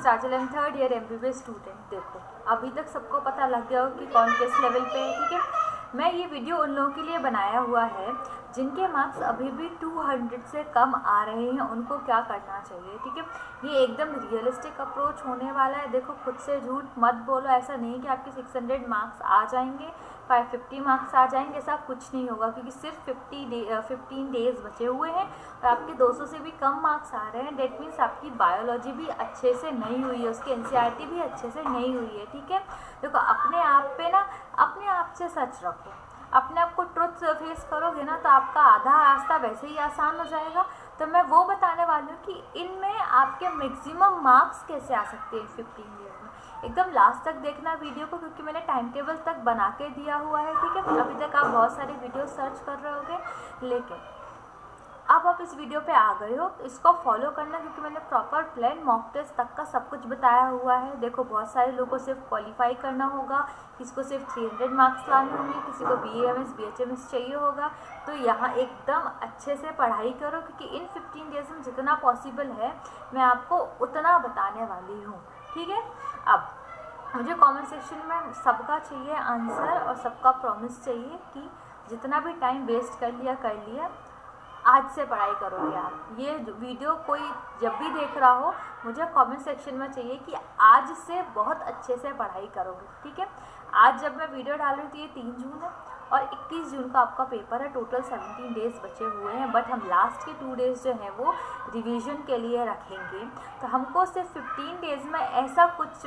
Miss Rajal, am third year MBBS student. देखो अभी तक सबको पता लग गया हो कि कौन किस लेवल पे है, ठीक है। मैं ये वीडियो उन लोगों के लिए बनाया हुआ है जिनके मार्क्स अभी भी 200 से कम आ रहे हैं, उनको क्या करना चाहिए, ठीक है। ये एकदम रियलिस्टिक अप्रोच होने वाला है। देखो खुद से झूठ मत बोलो, ऐसा नहीं कि आपके 600 मार्क्स आ जाएंगे, 550 मार्क्स आ जाएंगे, ऐसा कुछ नहीं होगा, क्योंकि सिर्फ 15 डेज बचे हुए हैं और आपके 200 से भी कम मार्क्स आ रहे हैं। डेट मीन्स आपकी बायोलॉजी भी अच्छे से नहीं हुई है, उसकी NCERT भी अच्छे से नहीं हुई है, ठीक है। देखो अपने आप पे ना, अपने आप से सच रखो, अपने आप को ट्रुथ फेस करोगे ना तो आपका आधा रास्ता वैसे ही आसान हो जाएगा। तो मैं वो बताने वाली हूँ कि इनमें आपके मैक्सिमम मार्क्स कैसे आ सकते हैं 15 ईयर में। एकदम लास्ट तक देखना वीडियो को, क्योंकि मैंने टाइम टेबल तक बना के दिया हुआ है, ठीक है। अभी तक आप बहुत सारे वीडियो सर्च कर रहे होगे, लेकिन अब आप इस वीडियो पे आ गए हो तो इसको फॉलो करना, क्योंकि मैंने प्रॉपर प्लान मॉक टेस्ट तक का सब कुछ बताया हुआ है। देखो बहुत सारे लोगों को सिर्फ क्वालिफाई करना होगा, किसी को सिर्फ 300 मार्क्स लाने होंगे, किसी को BAMS BHMS चाहिए होगा। तो यहाँ एकदम अच्छे से पढ़ाई करो, क्योंकि इन 15 डेज में जितना पॉसिबल है मैं आपको उतना बताने वाली हूँ, ठीक है। अब मुझे कमेंट सेक्शन में सबका चाहिए आंसर और सबका प्रॉमिस चाहिए कि जितना भी टाइम वेस्ट कर लिया आज से पढ़ाई करोगे आप। ये वीडियो कोई जब भी देख रहा हो मुझे कमेंट सेक्शन में चाहिए कि आज से बहुत अच्छे से पढ़ाई करोगे, ठीक है। आज जब मैं वीडियो डाल रही थी ये 3 जून है और 21 जून का आपका पेपर है। टोटल 17 डेज बचे हुए हैं, बट हम लास्ट के 2 डेज जो हैं वो रिवीजन के लिए रखेंगे। तो हमको सिर्फ 15 डेज में ऐसा कुछ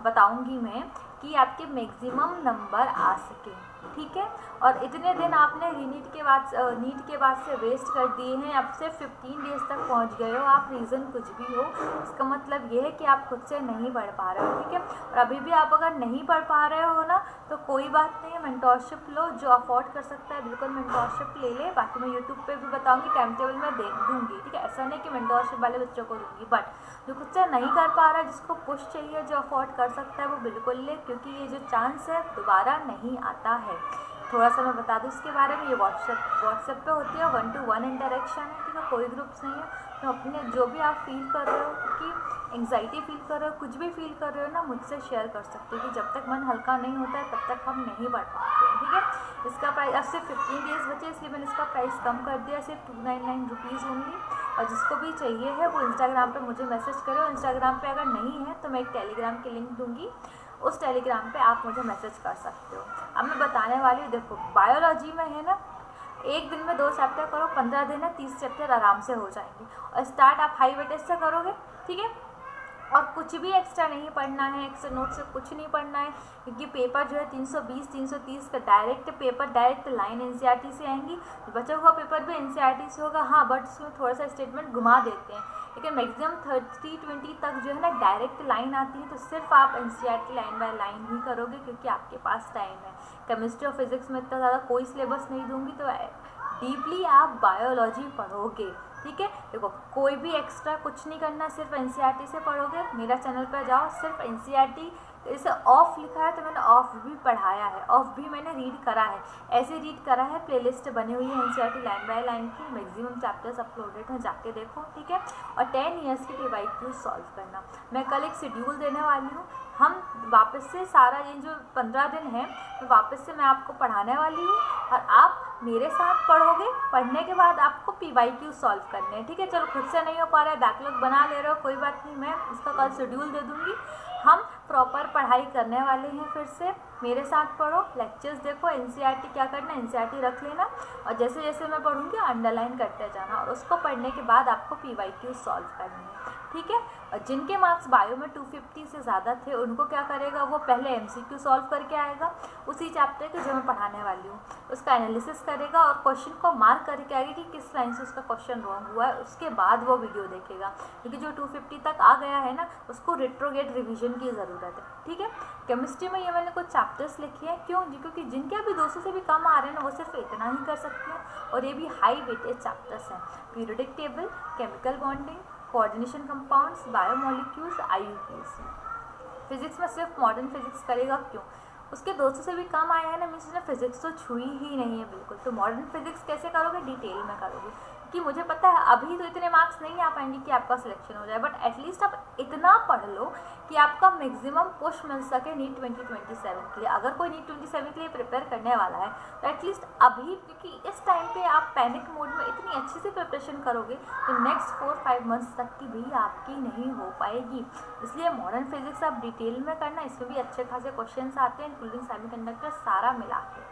बताऊंगी मैं कि आपके मैक्सिमम नंबर आ सके, ठीक है। और इतने दिन आपने नीट के बाद से वेस्ट कर दिए हैं, अब से 15 डेज तक पहुंच गए हो आप, रीज़न कुछ भी हो, इसका मतलब ये है कि आप खुद से नहीं पढ़ पा रहे हो, ठीक है। और अभी भी आप अगर नहीं पढ़ पा रहे हो ना तो कोई बात नहीं है, मेंटोरशिप लो। जो अफोर्ड कर सकता है बिल्कुल मेंटोरशिप ले ले। बाकी मैं यूट्यूब पे भी बताऊंगी, टाइम टेबल में दे दूँगी, ठीक है। ऐसा नहीं कि मेंटोरशिप वाले बच्चों को दूँगी, बट जो खुद से नहीं कर पा रहा है, जिसको पुश चाहिए, जो अफोर्ड कर सकता है वो बिल्कुल ले, क्योंकि ये जो चांस है दोबारा नहीं आता है। थोड़ा सा मैं बता दूँ इसके बारे में, ये व्हाट्सएप पे होती है, 1-to-1 इंटरेक्शन है, ठीक है। कोई ग्रुप्स नहीं है। तो अपने जो भी आप फील कर रहे हो कि एंग्जाइटी फील कर रहे हो, कुछ भी फील कर रहे हो ना, मुझसे शेयर कर सकते हो, कि जब तक मन हल्का नहीं होता है तब तक हम नहीं बढ़ पाते हैं, ठीक है। इसका प्राइस अब सिर्फ 15 डेज बचे, इसलिए मैंने इसका प्राइस कम कर दिया, सिर्फ 299 रुपीज़ ओनली। और जिसको भी चाहिए है वो इंस्टाग्राम पे मुझे मैसेज करो। इंस्टाग्राम पे अगर नहीं है तो मैं एक टेलीग्राम की लिंक दूंगी, उस टेलीग्राम पे आप मुझे मैसेज कर सकते हो। अब मैं बताने वाली हूँ, देखो बायोलॉजी में है ना, एक दिन में 2 चैप्टर करो, 15 दिन है, 30 चैप्टर आराम से हो जाएंगे। और स्टार्ट आप हाई वेटेज से करोगे, ठीक है। और कुछ भी एक्स्ट्रा नहीं पढ़ना है, एक्स्ट्रा नोट से कुछ नहीं पढ़ना है, क्योंकि पेपर जो है 320-330 का डायरेक्ट लाइन NCERT से आएंगी। बचा हुआ पेपर भी NCERT से होगा, हाँ, बट उसमें थोड़ा सा स्टेटमेंट घुमा देते हैं, लेकिन मैक्सिमम 30-20 तक जो है ना डायरेक्ट लाइन आती है। तो सिर्फ आप NCERT लाइन बाय लाइन ही करोगे, क्योंकि आपके पास टाइम है। केमिस्ट्री और फिजिक्स में इतना ज़्यादा कोई सिलेबस नहीं दूंगी, तो डीपली आप बायोलॉजी पढ़ोगे, ठीक है। देखो कोई भी एक्स्ट्रा कुछ नहीं करना, सिर्फ NCERT से पढ़ोगे। मेरा चैनल पर जाओ, सिर्फ NCERT इसे ऑफ लिखा है तो मैंने ऑफ भी पढ़ाया है, ऑफ भी मैंने रीड करा है, ऐसे रीड करा है। प्लेलिस्ट बनी हुई है NCERT लाइन बाय लाइन की, मैक्सिमम चैप्टर्स अपलोडेड हैं, जाके देखो, ठीक है। और 10 ईयर्स की PYQ सॉल्व करना, मैं कल एक शेड्यूल देने वाली हूँ। हम वापस से सारा ये जो 15 दिन है तो वापस से मैं आपको पढ़ाने वाली हूँ, और आप मेरे साथ पढ़ोगे। पढ़ने के बाद आपको PYQ सॉल्व करने हैं, ठीक है। चलो खुद से नहीं हो पा रहा है, बैकलॉग बना ले रहे हो, कोई बात नहीं, मैं इसका कल शेड्यूल दे दूँगी। हम प्रॉपर पढ़ाई करने वाले हैं, फिर से मेरे साथ पढ़ो, लेक्चर्स देखो, NCERT क्या करना है NCERT रख लेना, और जैसे जैसे मैं पढ़ूँगी अंडरलाइन करते जाना, और उसको पढ़ने के बाद आपको PYQ सॉल्व करनी है, ठीक है। और जिनके मार्क्स बायो में 250 से ज़्यादा थे उनको क्या करेगा, वो पहले MCQ सॉल्व करके आएगा उसी चैप्टर के जो मैं पढ़ाने वाली हूँ, उसका एनालिसिस करेगा और क्वेश्चन को मार्क करके आएगा कि किस लाइन से उसका क्वेश्चन रॉन्ग हुआ है, उसके बाद वो वीडियो देखेगा। क्योंकि जो 250 तक आ गया है ना, उसको रेट्रोगेट रिविजन की ज़रूरत है, ठीक है। केमिस्ट्री में ये मैंने कुछ चैप्टर्स लिखे हैं, क्यों जी, क्योंकि जिनके अभी 200 से भी कम आ रहे हैं ना, वो सिर्फ इतना ही कर सकते हैं, और ये भी हाई वेटेज चैप्टर्स हैं। Periodic table, chemical bonding, coordination compounds, biomolecules, IUPAC। Physics में सिर्फ मॉडर्न फिजिक्स करेगा, क्यों, उसके 200 से भी कम आया है ना, मीन्स उसने फिजिक्स तो छुई ही नहीं है बिल्कुल। तो मॉडर्न फिजिक्स कैसे करोगे, डिटेल में करोगे, कि मुझे पता है अभी तो इतने मार्क्स नहीं आ पाएंगे कि आपका सिलेक्शन हो जाए, बट एटलीस्ट आप इतना पढ़ लो कि आपका मैक्सिमम पुश मिल सके नीट 2027 के लिए। अगर कोई नीट 27 के लिए प्रिपेयर करने वाला है तो एटलीस्ट अभी, क्योंकि इस टाइम पे आप पैनिक मोड में इतनी अच्छे से प्रिपरेशन करोगे तो नेक्स्ट 4-5 मंथ्स तक की भी आपकी नहीं हो पाएगी। इसलिए मॉडर्न फिजिक्स आप डिटेल में करना, इसमें भी अच्छे खासे क्वेश्चन आते हैं इंक्लूडिंग सेमीकंडक्टर सारा मिला के।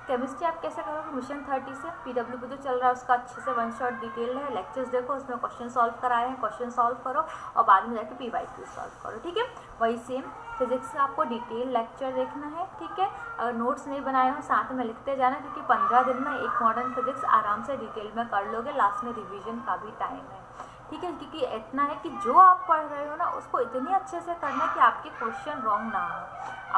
केमिस्ट्री आप कैसे करोगे, मिशन 30 से पीडब्ल्यू जो चल रहा है उसका अच्छे से 1 शॉट डिटेल है, लेक्चर्स देखो उसमें क्वेश्चन सॉल्व कराए हैं, क्वेश्चन सॉल्व करो और बाद में जाके PYQ सॉल्व करो, ठीक है। वही सेम फिजिक्स का आपको डिटेल लेक्चर देखना है, ठीक है। अगर नोट्स नहीं बनाए हो साथ में लिखते जाना, क्योंकि 15 दिन में एक मॉडर्न फिजिक्स आराम से डिटेल में कर लोगे, लास्ट में रिविजन का भी टाइम है, ठीक है। क्योंकि इतना है कि जो आप पढ़ रहे हो ना उसको इतनी अच्छे से करना है कि आपके क्वेश्चन रॉन्ग ना हो।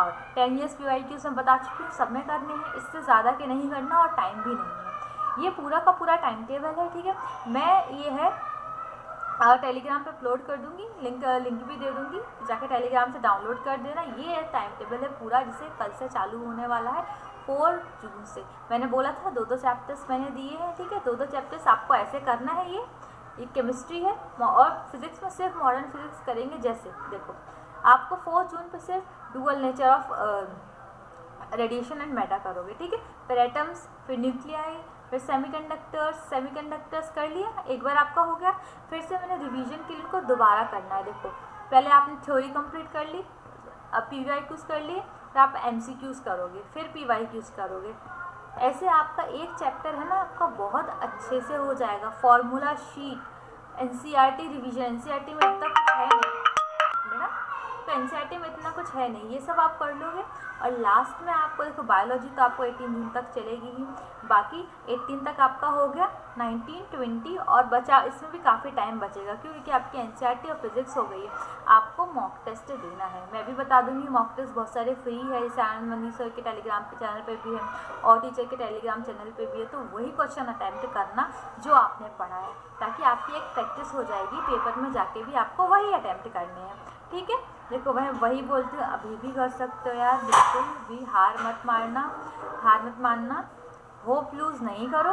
और 10 years PYQ मैं बता चुकी हूँ, सब में करने हैं, इससे ज़्यादा के नहीं करना और टाइम भी नहीं है। ये पूरा का पूरा टाइम टेबल है, ठीक है। मैं ये है टेलीग्राम पे अपलोड कर दूंगी, लिंक भी दे दूंगी, जाके टेलीग्राम से डाउनलोड कर देना। ये टाइम टेबल है पूरा, जिसे कल से चालू होने वाला है 4 जून से। मैंने बोला था 2-2 चैप्टर्स मैंने दिए हैं, ठीक है। 2-2 चैप्टर्स आपको ऐसे करना है। ये केमिस्ट्री है और फिजिक्स में सिर्फ मॉडर्न फिजिक्स करेंगे। जैसे देखो आपको 4 जून पे सिर्फ dual nature of radiation and matter करोगे, ठीक है। फिर एटम्स, फिर न्यूक्लियाई, फिर सेमीकंडक्टर्स कर लिया, एक बार आपका हो गया। फिर से मैंने रिवीजन के लिए इनको दोबारा करना है। देखो पहले आपने थ्योरी कंप्लीट कर ली, अब PYQs कर लिए, फिर आप MCQs करोगे, फिर PYQs करोगे। ऐसे आपका एक चैप्टर है ना आपका बहुत अच्छे से हो जाएगा। Formula sheet, NCERT revision, NCERT में इतना कुछ है नहीं ना, तो NCERT में इतना कुछ है नहीं, ये सब आप कर लोगे। और लास्ट में आपको देखो बायोलॉजी तो आपको 18 जून तक चलेगी ही, बाकी 18 तक आपका हो गया, 19, 20 और बचा, इसमें भी काफ़ी टाइम बचेगा क्योंकि आपकी NCERT और फिजिक्स हो गई है। आपको मॉक टेस्ट देना है, मैं भी बता दूंगी। मॉक टेस्ट बहुत सारे फ्री है, जैसे आनंद मनी सर के टेलीग्राम के चैनल पर भी है और टीचर के टेलीग्राम चैनल पर भी है। तो वही क्वेश्चन अटैम्प्ट करना जो आपने पढ़ा है, ताकि आपकी एक प्रैक्टिस हो जाएगी, पेपर में जाके भी आपको वही अटैम्प्ट करने हैं, ठीक है। देखो वही बोलती हूँ, अभी भी कर सकते हो यार, बिल्कुल भी हार मत मानना, होप लूज़ नहीं करो,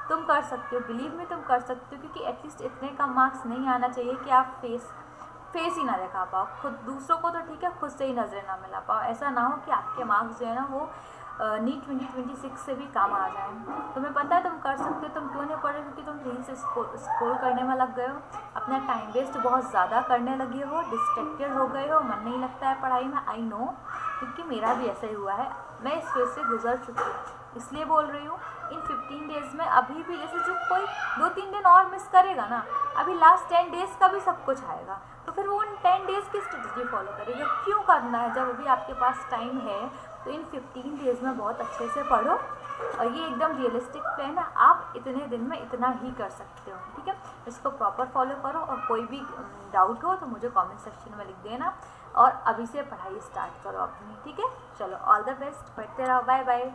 तुम कर सकते हो, बिलीव में तुम कर सकते हो। क्योंकि एटलीस्ट इतने कम मार्क्स नहीं आना चाहिए कि आप फेस ही ना दिखा पाओ, खुद दूसरों को तो ठीक है, खुद से ही नजरें ना मिला पाओ। ऐसा ना हो कि आपके मार्क्स जो है ना वो नीट 2026 से भी काम आ जाए। तुम्हें पता है तुम कर सकते हो, तुम क्यों नहीं पढ़ रहे? क्योंकि तुम रील्स स्क्रॉल करने में लग गए हो, अपना टाइम वेस्ट बहुत ज़्यादा करने लगे हो, डिस्ट्रैक्टेड हो गए हो, मन नहीं लगता है पढ़ाई में। आई नो, क्योंकि मेरा भी ऐसा ही हुआ है, मैं इस फेज से गुजर चुकी हूँ, इसलिए बोल रही हूँ। इन 15 डेज़ में अभी भी जैसे जो कोई 2-3 दिन और मिस करेगा ना, अभी लास्ट 10 डेज़ का भी सब कुछ आएगा, तो फिर वो उन 10 डेज़ की स्ट्रेटजी फॉलो करेगा। क्यों करना है जब अभी आपके पास टाइम है? तो इन 15 डेज़ में बहुत अच्छे से पढ़ो, और ये एकदम रियलिस्टिक प्लान है, आप इतने दिन में इतना ही कर सकते हो, ठीक है। इसको प्रॉपर फॉलो करो, और कोई भी डाउट हो तो मुझे कमेंट सेक्शन में लिख देना, और अभी से पढ़ाई स्टार्ट करो अपनी, ठीक है। चलो, ऑल द बेस्ट, पढ़ते रहो, बाय बाय।